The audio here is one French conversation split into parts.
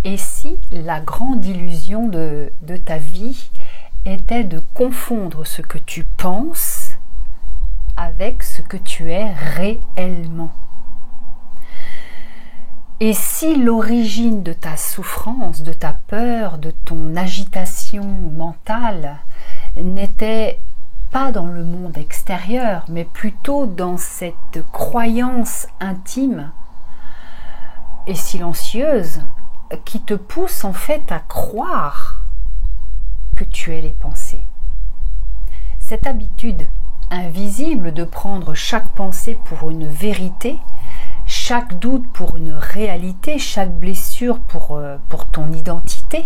Et si la grande illusion de ta vie était de confondre ce que tu penses avec ce que tu es réellement? Et si l'origine de ta souffrance, de ta peur, de ton agitation mentale n'était pas dans le monde extérieur, mais plutôt dans cette croyance intime et silencieuse qui te pousse en fait à croire que tu es les pensées. Cette habitude invisible de prendre chaque pensée pour une vérité, chaque doute pour une réalité, chaque blessure pour ton identité.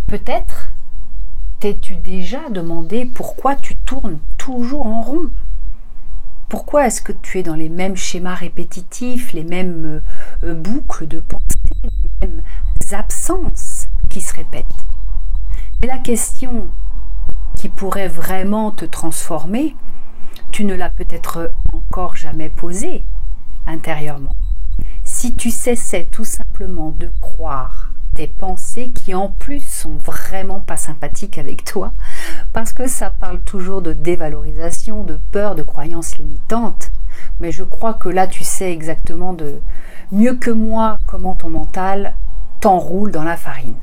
Peut-être t'es-tu déjà demandé pourquoi tu tournes toujours en rond? Pourquoi est-ce que tu es dans les mêmes schémas répétitifs, les mêmes boucles de pensée, les mêmes absences qui se répètent? Mais la question qui pourrait vraiment te transformer, tu ne l'as peut-être encore jamais posée intérieurement. Si tu cessais tout simplement de croire tes pensées qui en plus sont vraiment pas sympathiques avec toi, parce que ça parle toujours de dévalorisation, de peur, de croyances limitantes, mais je crois que là tu sais exactement mieux que moi comment ton mental t'enroule dans la farine.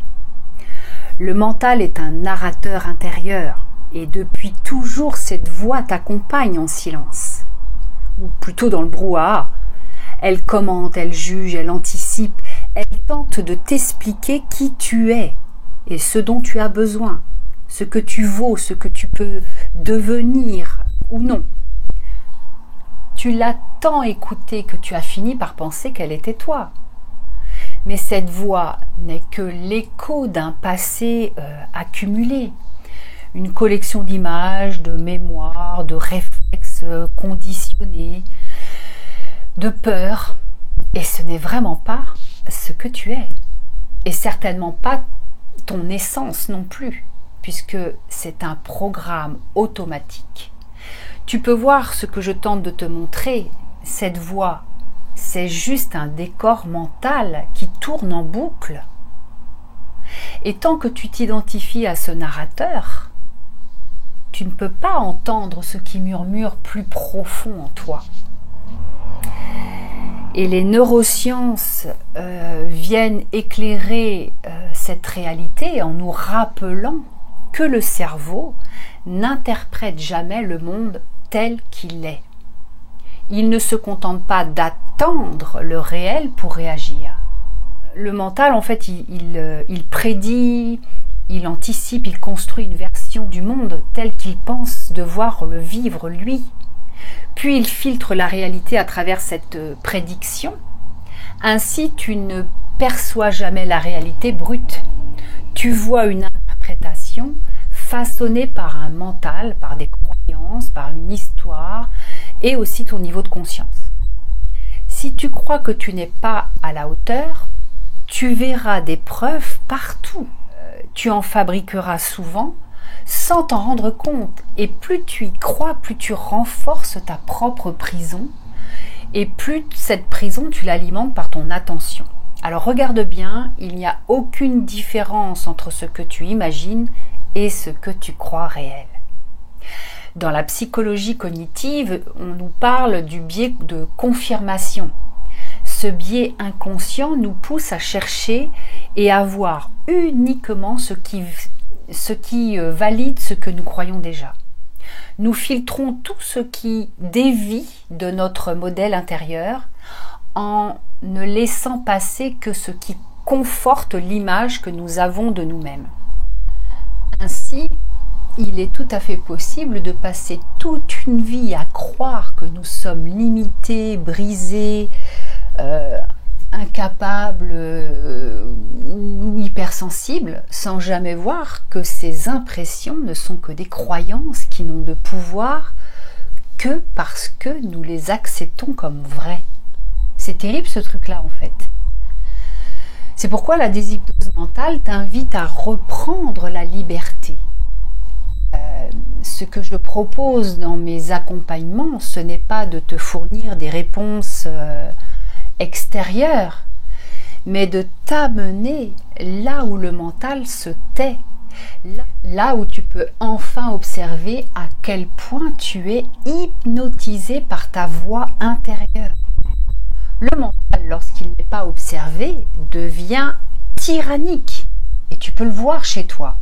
Le mental est un narrateur intérieur et depuis toujours cette voix t'accompagne en silence, ou plutôt dans le brouhaha. Elle commente, elle juge, elle anticipe, elle tente de t'expliquer qui tu es et ce dont tu as besoin, ce que tu vaux, ce que tu peux devenir ou non. Tu l'as tant écoutée que tu as fini par penser qu'elle était toi. Mais cette voix n'est que l'écho d'un passé accumulé, une collection d'images, de mémoires, de réflexes conditionnés, de peur, et ce n'est vraiment pas ce que tu es, et certainement pas ton essence non plus, puisque c'est un programme automatique. Tu peux voir ce que je tente de te montrer, cette voix, c'est juste un décor mental qui tourne en boucle. Et tant que tu t'identifies à ce narrateur, tu ne peux pas entendre ce qui murmure plus profond en toi. Et les neurosciences viennent éclairer cette réalité en nous rappelant que le cerveau n'interprète jamais le monde tel qu'il est. Il ne se contente pas d'attendre le réel pour réagir. Le mental, en fait, il prédit, il anticipe, il construit une version du monde tel qu'il pense devoir le vivre lui. Puis il filtre la réalité à travers cette prédiction. Ainsi, tu ne perçois jamais la réalité brute. Tu vois une interprétation façonnée par un mental, par des croyances, par une histoire et aussi ton niveau de conscience. Si tu crois que tu n'es pas à la hauteur, tu verras des preuves partout. Tu en fabriqueras souvent sans t'en rendre compte. Et plus tu y crois, plus tu renforces ta propre prison. Et plus cette prison, tu l'alimentes par ton attention. Alors regarde bien, il n'y a aucune différence entre ce que tu imagines et ce que tu crois réel. Dans la psychologie cognitive, on nous parle du biais de confirmation. Ce biais inconscient nous pousse à chercher et à voir uniquement ce qui valide ce que nous croyons déjà. Nous filtrons tout ce qui dévie de notre modèle intérieur en ne laissant passer que ce qui conforte l'image que nous avons de nous-mêmes. Ainsi, il est tout à fait possible de passer toute une vie à croire que nous sommes limités, brisés, incapables ou hypersensibles, sans jamais voir que ces impressions ne sont que des croyances qui n'ont de pouvoir que parce que nous les acceptons comme vraies. C'est terrible ce truc-là en fait. C'est pourquoi la déshypnose mentale t'invite à reprendre la liberté. Ce que je propose dans mes accompagnements, ce n'est pas de te fournir des réponses extérieures, mais de t'amener là où le mental se tait, là où tu peux enfin observer à quel point tu es hypnotisé par ta voix intérieure. Le mental, lorsqu'il n'est pas observé, devient tyrannique, et tu peux le voir chez toi.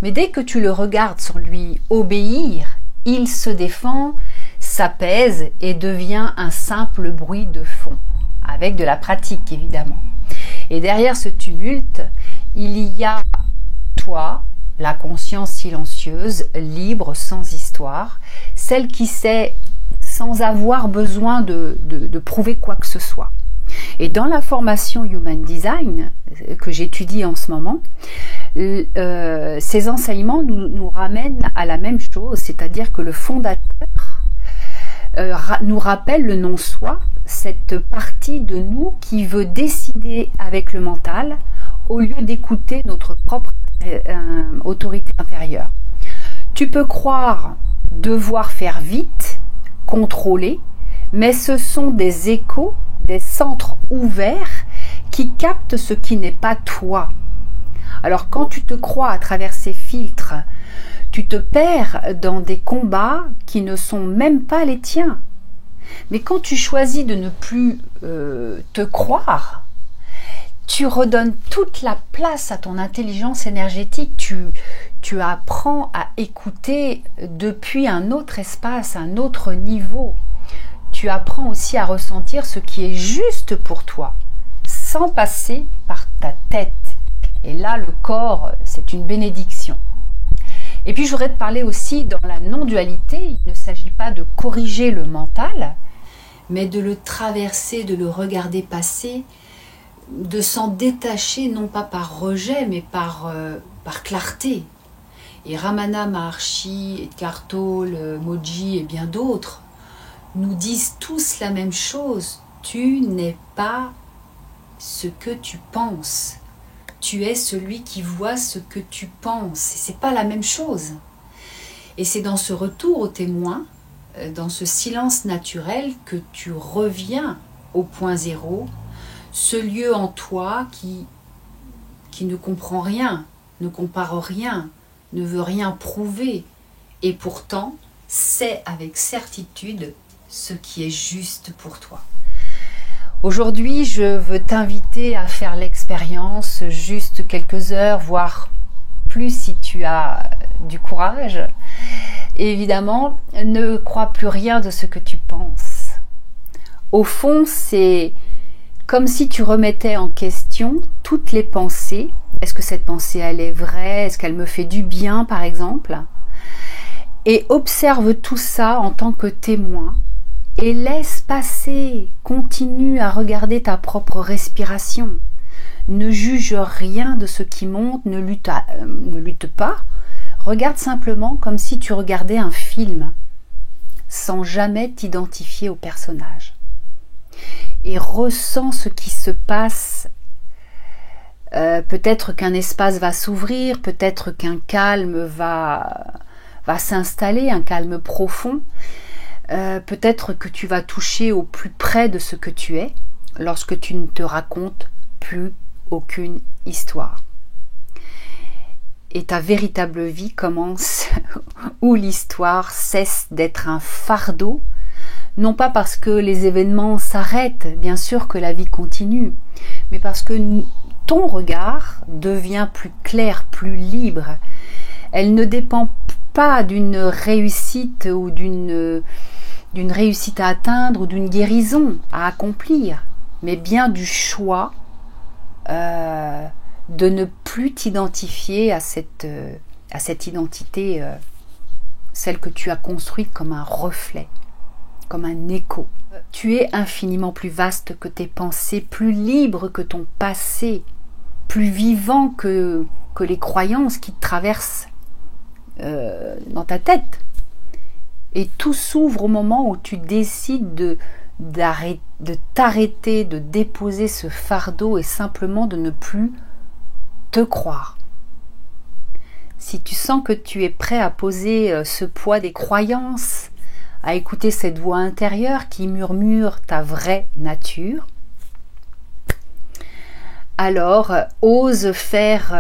Mais dès que tu le regardes sans lui obéir, il se défend, s'apaise et devient un simple bruit de fond, avec de la pratique évidemment. Et derrière ce tumulte, il y a toi, la conscience silencieuse, libre, sans histoire, celle qui sait sans avoir besoin de prouver quoi que ce soit. Et dans la formation Human Design que j'étudie en ce moment, ces enseignements nous ramènent à la même chose, c'est-à-dire que le fondateur nous rappelle le non-soi, cette partie de nous qui veut décider avec le mental au lieu d'écouter notre propre autorité intérieure. Tu peux croire devoir faire vite, contrôler, mais ce sont des échos, des centres ouverts qui captent ce qui n'est pas toi. Alors quand tu te crois à travers ces filtres, tu te perds dans des combats qui ne sont même pas les tiens. Mais quand tu choisis de ne plus te croire, tu redonnes toute la place à ton intelligence énergétique. Tu apprends à écouter depuis un autre espace, un autre niveau. Tu apprends aussi à ressentir ce qui est juste pour toi, sans passer par ta tête. Et là, le corps, c'est une bénédiction. Et puis, je voudrais te parler aussi dans la non-dualité. Il ne s'agit pas de corriger le mental, mais de le traverser, de le regarder passer, de s'en détacher, non pas par rejet, mais par clarté. Et Ramana Maharshi, Eckhart Tolle, Moji et bien d'autres nous disent tous la même chose. Tu n'es pas ce que tu penses. Tu es celui qui voit ce que tu penses. Et c'est pas la même chose. Et c'est dans ce retour au témoin, dans ce silence naturel, que tu reviens au point zéro, ce lieu en toi qui ne comprend rien, ne compare rien, ne veut rien prouver, et pourtant sait avec certitude ce qui est juste pour toi. Aujourd'hui, je veux t'inviter à faire l'expérience, juste quelques heures, voire plus si tu as du courage. Et évidemment, ne crois plus rien de ce que tu penses. Au fond, c'est comme si tu remettais en question toutes les pensées. Est-ce que cette pensée, elle est vraie? Est-ce qu'elle me fait du bien, par exemple? Et observe tout ça en tant que témoin. Et laisse passer, continue à regarder ta propre respiration. Ne juge rien de ce qui monte, ne lutte pas. Regarde simplement comme si tu regardais un film, sans jamais t'identifier au personnage. Et ressens ce qui se passe. Peut-être qu'un espace va s'ouvrir, peut-être qu'un calme va s'installer, un calme profond. Peut-être que tu vas toucher au plus près de ce que tu es lorsque tu ne te racontes plus aucune histoire. Et ta véritable vie commence où l'histoire cesse d'être un fardeau, non pas parce que les événements s'arrêtent, bien sûr que la vie continue, mais parce que ton regard devient plus clair, plus libre. Elle ne dépend pas d'une réussite ou d'une réussite à atteindre ou d'une guérison à accomplir, mais bien du choix de ne plus t'identifier à cette identité, celle que tu as construite comme un reflet, comme un écho. Tu es infiniment plus vaste que tes pensées, plus libre que ton passé, plus vivant que les croyances qui te traversent dans ta tête. Et tout s'ouvre au moment où tu décides de t'arrêter, de déposer ce fardeau et simplement de ne plus te croire. Si tu sens que tu es prêt à poser ce poids des croyances, à écouter cette voix intérieure qui murmure ta vraie nature, alors ose faire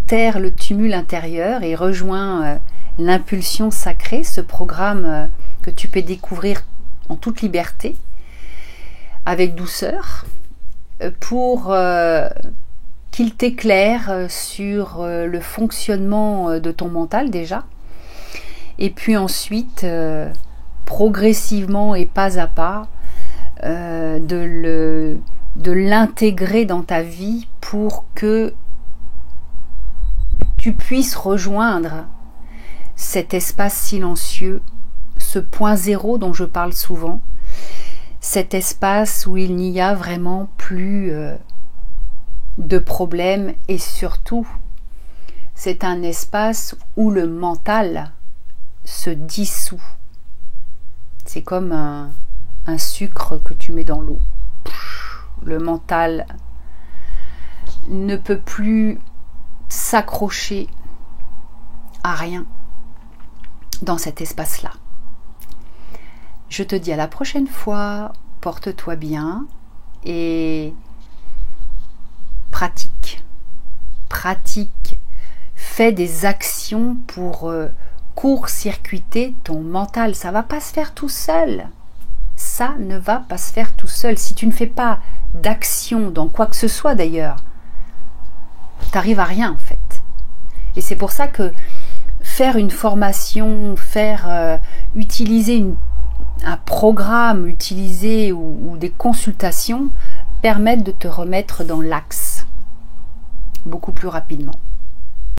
taire le tumulte intérieur et rejoins l'impulsion sacrée, ce programme que tu peux découvrir en toute liberté, avec douceur, pour qu'il t'éclaire sur le fonctionnement de ton mental déjà, et puis ensuite, progressivement et pas à pas, de l'intégrer dans ta vie pour que tu puisses rejoindre cet espace silencieux, ce point zéro dont je parle souvent, cet espace où il n'y a vraiment plus de problèmes, et surtout c'est un espace où le mental se dissout. C'est comme un sucre que tu mets dans l'eau. Le mental ne peut plus s'accrocher à rien dans cet espace-là. Je te dis à la prochaine fois, porte-toi bien et pratique, fais des actions pour court-circuiter ton mental. Ça va pas se faire tout seul. Ça ne va pas se faire tout seul. Si tu ne fais pas d'action dans quoi que ce soit d'ailleurs, t'arrives à rien en fait. Et c'est pour ça que faire une formation, utiliser un programme, ou des consultations permettent de te remettre dans l'axe beaucoup plus rapidement.